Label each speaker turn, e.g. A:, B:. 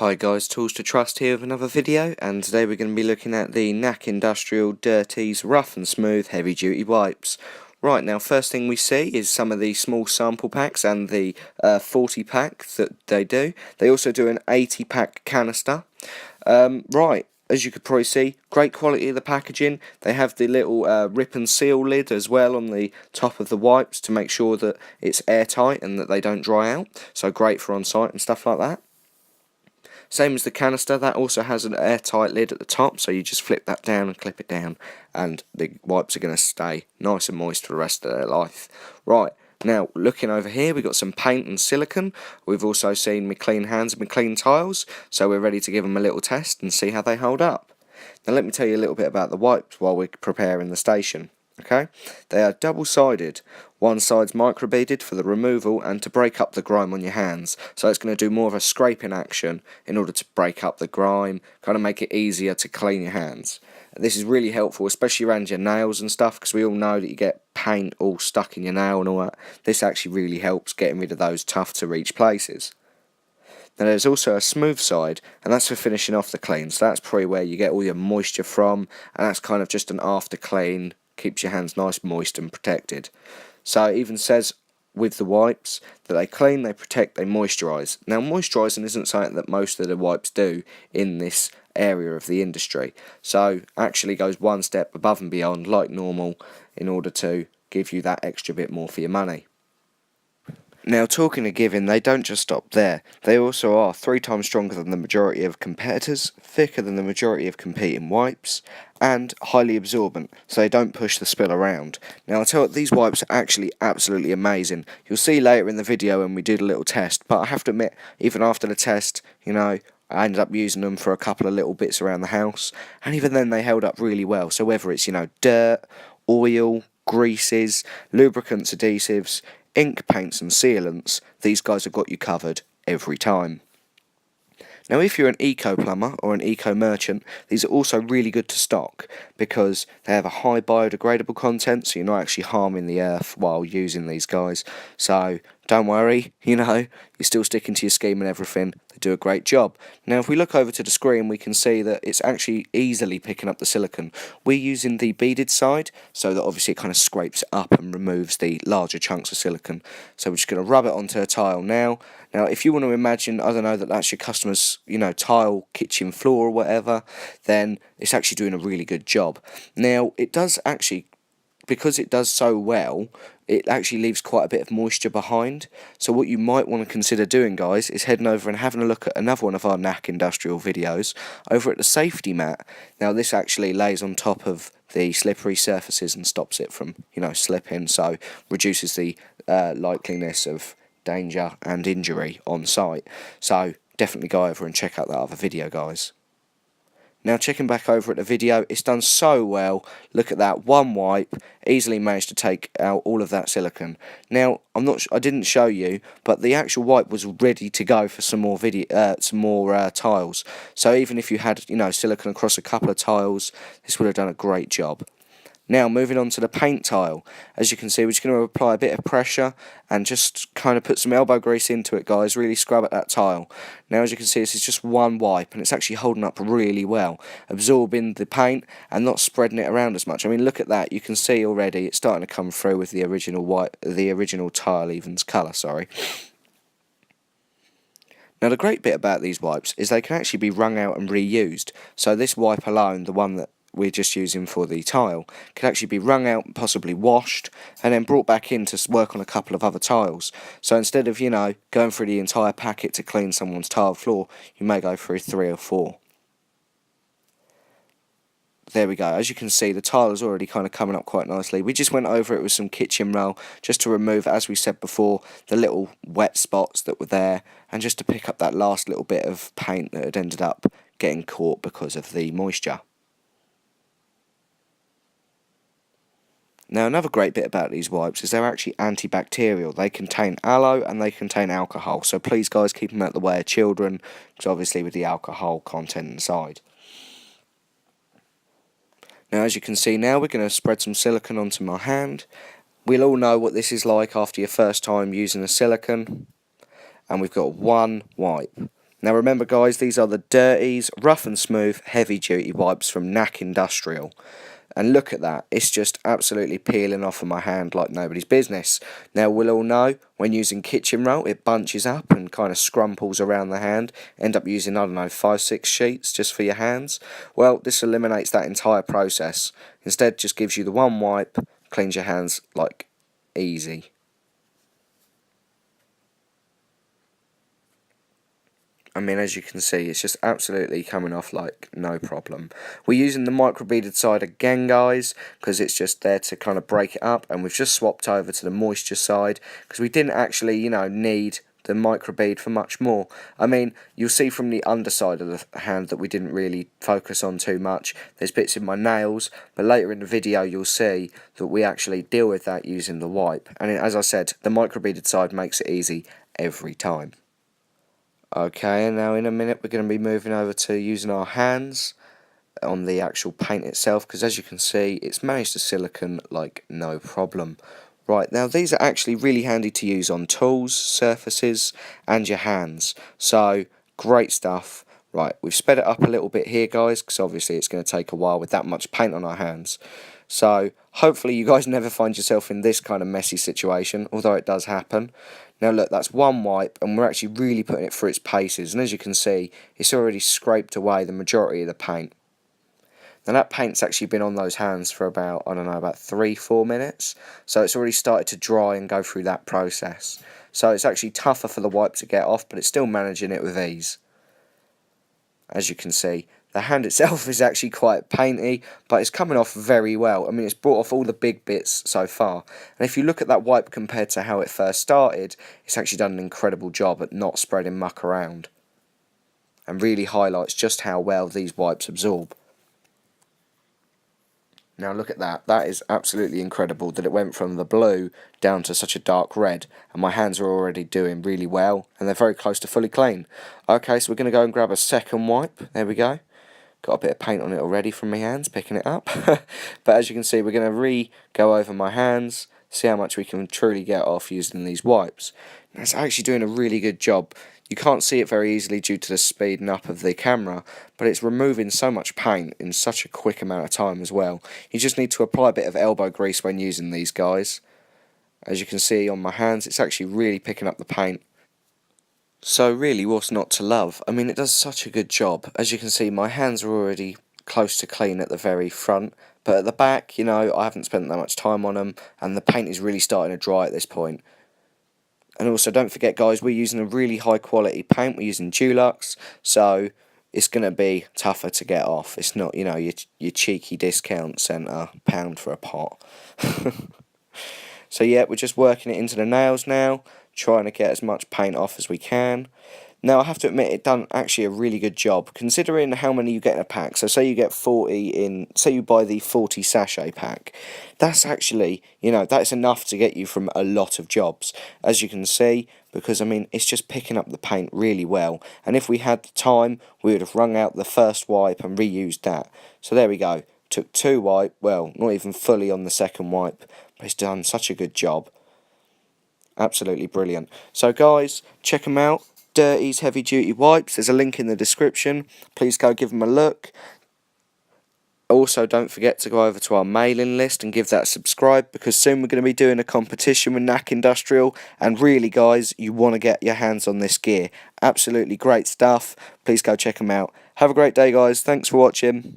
A: Hi guys, Tools to Trust here with another video, and today we're going to be looking at the NAC Industrial DIRTEEZE Rough and Smooth Heavy Duty Wipes. Right, now first thing we see is some of the small sample packs and the 40 pack that they do. They also do an 80 pack canister. Right, as you could probably see, great quality of the packaging. They have the little rip and seal lid as well on the top of the wipes to make sure that it's airtight and that they don't dry out. So great for on site and stuff like that. Same as the canister, that also has an airtight lid at the top, so you just flip that down and clip it down, and the wipes are going to stay nice and moist for the rest of their life. Right, now looking over here, we've got some paint and silicone. We've also seen my clean hands and my clean tiles, so we're ready to give them a little test and see how they hold up. Now let me tell you a little bit about the wipes while we're preparing the station. Okay, they are double-sided. One side's microbeaded for the removal and to break up the grime on your hands. So it's going to do more of a scraping action in order to break up the grime, kind of make it easier to clean your hands. This is really helpful, especially around your nails and stuff, because we all know that you get paint all stuck in your nail and all that. This actually really helps getting rid of those tough to reach places. Now there's also a smooth side, and that's for finishing off the clean. So that's probably where you get all your moisture from, and that's kind of just an after clean. Keeps your hands nice, moist and protected. So it even says with the wipes that they clean, they protect, they moisturise. Now moisturising isn't something that most of the wipes do in this area of the industry, so actually goes one step above and beyond like normal in order to give you that extra bit more for your money. Now talking of giving, they don't just stop there. They also are 3 times stronger than the majority of competitors, thicker than the majority of competing wipes, and highly absorbent, so they don't push the spill around. Now I'll tell you, these wipes are actually absolutely amazing. You'll see later in the video when we did a little test, but I have to admit, even after the test, I ended up using them for a couple of little bits around the house, and even then they held up really well. So whether it's, dirt, oil, greases, lubricants, adhesives, ink, paints and sealants, these guys have got you covered every time. Now if you're an eco plumber or an eco merchant, these are also really good to stock because they have a high biodegradable content, so you're not actually harming the earth while using these guys. So don't worry, you're still sticking to your scheme and everything. They do a great job. Now if we look over to the screen, we can see that it's actually easily picking up the silicone. We're using the beaded side, so that obviously it kind of scrapes it up and removes the larger chunks of silicone. So we're just going to rub it onto a tile now. Now if you want to imagine, I don't know, that that's your customer's, tile, kitchen floor or whatever, then it's actually doing a really good job. Now it does actually, because it does so well, it actually leaves quite a bit of moisture behind. So what you might want to consider doing, guys, is heading over and having a look at another one of our NAC industrial videos over at the safety mat. Now this actually lays on top of the slippery surfaces and stops it from, slipping, so reduces the likeliness of danger and injury on site. So definitely go over and check out that other video, guys. Now checking back over at the video, it's done so well. Look at that, one wipe easily managed to take out all of that silicone. Now I didn't show you, but the actual wipe was ready to go for some more tiles. So even if you had silicone across a couple of tiles, this would have done a great job. Now moving on to the paint tile, as you can see, we're just going to apply a bit of pressure and just kind of put some elbow grease into it, guys. Really scrub at that tile. Now as you can see, this is just one wipe and it's actually holding up really well, absorbing the paint and not spreading it around as much. I mean, look at that, you can see already it's starting to come through with the original tile evens colour, sorry. Now the great bit about these wipes is they can actually be wrung out and reused. So this wipe alone, the one that we're just using for the tile, can actually be wrung out and possibly washed and then brought back in to work on a couple of other tiles. So instead of going through the entire packet to clean someone's tile floor, you may go through 3 or 4. There we go, as you can see the tile is already kind of coming up quite nicely. We just went over it with some kitchen roll just to remove, as we said before, the little wet spots that were there, and just to pick up that last little bit of paint that had ended up getting caught because of the moisture. Now another great bit about these wipes is they're actually antibacterial. They contain aloe and they contain alcohol, so please guys keep them out of the way of children, because obviously with the alcohol content inside. Now as you can see now, we're going to spread some silicone onto my hand. We'll all know what this is like after your first time using a silicone. And we've got one wipe. Now remember guys, these are the DIRTEEZE Rough and Smooth Heavy Duty Wipes from NAC Industrial. And look at that, it's just absolutely peeling off of my hand like nobody's business. Now we'll all know, when using kitchen roll, it bunches up and kind of scrumples around the hand. End up using, I don't know, 5-6 sheets just for your hands. Well, this eliminates that entire process. Instead, just gives you the one wipe, cleans your hands like easy. I mean, as you can see, it's just absolutely coming off like no problem. We're using the microbeaded side again, guys, because it's just there to kind of break it up, and we've just swapped over to the moisture side because we didn't actually, need the microbead for much more. I mean, you'll see from the underside of the hand that we didn't really focus on too much. There's bits in my nails, but later in the video you'll see that we actually deal with that using the wipe. And as I said, the microbeaded side makes it easy every time. Okay, and now in a minute we're going to be moving over to using our hands on the actual paint itself, because as you can see it's managed to silicone like no problem. Right, now these are actually really handy to use on tools, surfaces and your hands, so great stuff. Right, we've sped it up a little bit here guys, because obviously it's going to take a while with that much paint on our hands. So hopefully you guys never find yourself in this kind of messy situation, although it does happen. Now look, that's one wipe and we're actually really putting it through its paces, and as you can see it's already scraped away the majority of the paint. Now that paint's actually been on those hands for about, I don't know, about 3-4 minutes, so it's already started to dry and go through that process. So it's actually tougher for the wipe to get off, but it's still managing it with ease. As you can see, the hand itself is actually quite painty, but it's coming off very well. I mean, it's brought off all the big bits so far. And if you look at that wipe compared to how it first started, it's actually done an incredible job at not spreading muck around. And really highlights just how well these wipes absorb. Now look at that, that is absolutely incredible that it went from the blue down to such a dark red, and my hands are already doing really well and they're very close to fully clean. Okay, so we're going to go and grab a second wipe, there we go. Got a bit of paint on it already from my hands, picking it up. But as you can see, we're going to go over my hands, see how much we can truly get off using these wipes. And it's actually doing a really good job. You can't see it very easily due to the speeding up of the camera, but it's removing so much paint in such a quick amount of time as well. You just need to apply a bit of elbow grease when using these guys. As you can see on my hands, it's actually really picking up the paint. So really, what's not to love? I mean, it does such a good job. As you can see, my hands are already close to clean at the very front, but at the back, I haven't spent that much time on them, and the paint is really starting to dry at this point. And also, don't forget guys, we're using a really high quality paint. We're using Dulux, so it's going to be tougher to get off. It's not, your cheeky discount centre pound for a pot. So yeah, we're just working it into the nails now, trying to get as much paint off as we can. Now I have to admit, it done actually a really good job considering how many you get in a pack. So say you get 40 in, say you buy the 40 sachet pack, that's actually, that's enough to get you from a lot of jobs, as you can see, because I mean it's just picking up the paint really well. And if we had the time, we would have wrung out the first wipe and reused that. So there we go, took 2 wipe, well, not even fully on the second wipe, but it's done such a good job. Absolutely brilliant. So guys, check them out. DIRTEEZE Heavy Duty Wipes. There's a link in the description. Please go give them a look. Also, don't forget to go over to our mailing list and give that a subscribe, because soon we're going to be doing a competition with NAC Industrial, and really guys, you want to get your hands on this gear. Absolutely great stuff. Please go check them out. Have a great day guys. Thanks for watching.